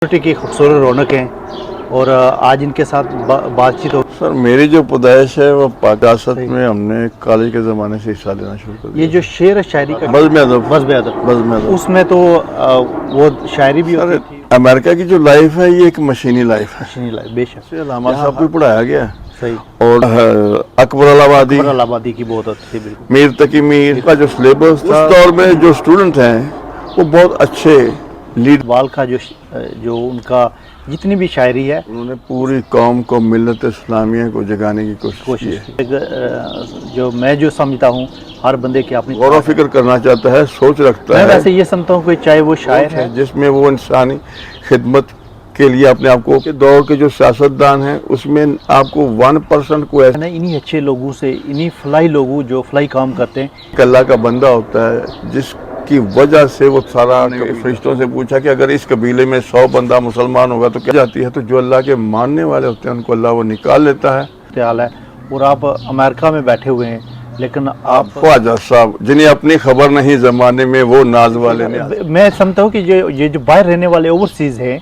छोटी की खूबसूरत रौनक हैं और आज इनके साथ बातचीत हो। सर मेरी जो पैदाइश है वो पाकिस्तान सही। में हमने कॉलेज के ज़माने से हिस्सा लेना शुरू कर ये दिया। जो शेर है शायरी का बज़्म अदब बज़्म अदब, बज़्म अदब उसमें तो वो शायरी भी सर होती थी। अमेरिका की जो लाइफ है ये एक मशीनी लाइफ है। मशीनी लाइफ बेशक से अल्लामा साहब को पढ़ाया गया है। सही। और अकबर आबादी अकबर आबादी की बहुत होती थी बिल्कुल। मीर तकी मीर का जो सिलेबस था उस दौर में जो स्टूडेंट हैं वो बहुत अच्छे लीड। इकबाल का जो उनका जितनी भी शायरी है उन्होंने पूरी कौम को मिल्लत इस्लामिया को जगाने की कोशिश की है। जो मैं जो समझता हूँ हर बंदे की अपनी गौर व फिक्र करना चाहता है, सोच रखता मैं है। वैसे ये समझता हूँ कि चाहे वो शायर है जिसमें वो इंसानी खिदमत के लिए अपने आप को के दौर के जो सियासतदान हैं उसमें आपको 1% को ऐसा इन्हीं अच्छे लोगों से, इन्हीं फलाई लोगों जो फलाई काम करते हैं। अल्लाह का बंदा होता है जिसकी वजह से वो सारा फरिश्तों से पूछा कि अगर इस कबीले में 100 बंदा मुसलमान होगा तो क्या जाती है, तो जो अल्लाह के मानने वाले होते हैं उनको अल्लाह वो निकाल लेता है। ख्याल है और आप अमेरिका में बैठे हुए हैं लेकिन आप ख्वाजा साहब जिन्हें अपनी खबर नहीं जमाने में वो नाज वाले ने मैं समझता हूँ कि ये जो बाहर रहने वाले ओवरसीज हैं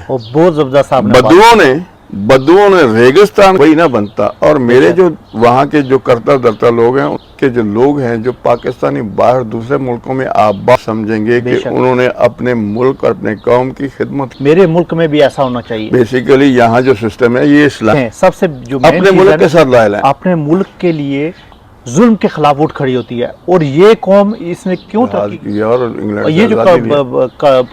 वो बहुत जबरदस्त आपने बदुओं ने रेगिस्तान वही ना बनता। और मेरे जो वहाँ के जो करता धरता लोग हैं उनके जो लोग हैं जो पाकिस्तानी बाहर दूसरे मुल्कों में आबाद समझेंगे कि उन्होंने अपने मुल्क और अपने कौम की खिदमत। मेरे मुल्क में भी ऐसा होना चाहिए। बेसिकली यहाँ जो सिस्टम है ये इस्लाम है। सबसे जो अपने मुल्क के साथ लायल है, अपने मुल्क के लिए जुल्म के खिलाफ उठ खड़ी होती है। और ये कौम इसने क्यों तरक्की की? और इंग्लैंड ये जो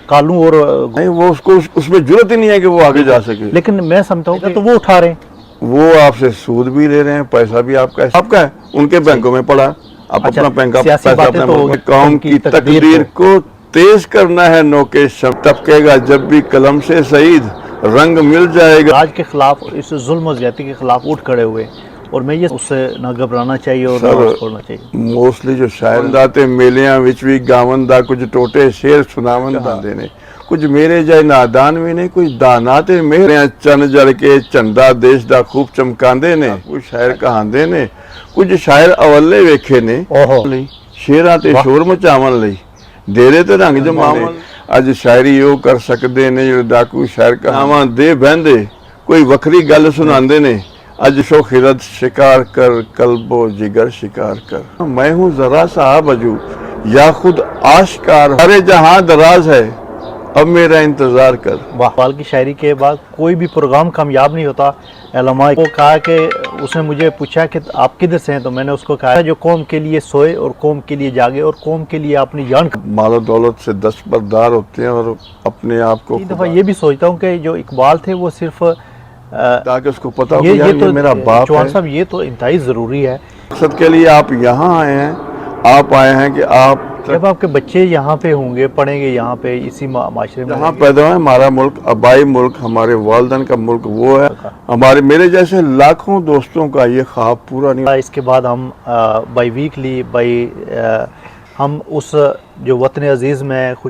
कालू और नहीं वो उसको उसमें जरूरत ही नहीं है कि वो आगे जा सके। लेकिन मैं समझता हूँ तो वो उठा रहे हैं, वो आपसे सूद भी ले रहे हैं, पैसा भी आपका है, उनके बैंकों में पड़ा। आप अपना बैंक का पैसा अपने कौम की तकदीर को तेज करना है। नोके टपकेगा जब भी कलम से शहीद रंग मिल जाएगा। आज के खिलाफ इस जुल्म और ज्यादती के खिलाफ उठ खड़े हुए और मैं ये उससे ना घबराना चाहिए और ना छोड़ना चाहिए। मोस्टली जो शायर दाते मेलियां विच भी गावंदा कुछ टोटे शेर सुनावन दाते ने कुछ मेरे जाए नादान भी नहीं कुछ दानाते मेरे चन जड़ के झंडा देश दा खूब चमकांदे ने कुछ शायर कहांदे ने कुछ शायर अवल्ले वेखे ने शेरां ते शोर मचावन लई डेरे ते रंग जमावन। अज शायरी ਉਹ कर सकदे ने ਜਿਹੜੇ डाकू शायर कहावां दे बहंदे कोई वखरी गल सुनांदे ने। अज शो खिरत शिकार कर कल्बो जिगर शिकार कर। मैं हूँ जरा सा बजू या खुद आश्कार हरे जहां दराज है अब मेरा इंतजार कर। इकबाल की शायरी के बाद कोई भी प्रोग्राम कामयाब नहीं होता। उलमा को कहा कि उसने मुझे पूछा कि आप किधर से हैं, तो मैंने उसको कहा जो कौम के लिए सोए और कौम के लिए जागे और कौम के लिए अपनी जान माल दौलत से दस्तबरदार होते हैं और अपने आप को दफा ये भी सोचता हूँ कि जो इकबाल थे वो सिर्फ ताकि उसको पता हो ये तो मेरा बाप चौहान साहब ये तो इंतहाई ज़रूरी है। मकसद के लिए आप यहाँ आए हैं, आप आए हैं कि आप जब आपके बच्चे यहाँ पे होंगे पढ़ेंगे यहाँ पे इसी माशरे में जहाँ पैदा हुए हमारा मुल्क आबाई मुल्क हमारे वालिदैन का मुल्क वो है। हमारे मेरे जैसे लाखों दोस्तों का ये ख्वाब पूरा नहीं। इसके बाद हम बाई वीकली हम उस जो वतन अजीज़ में खुश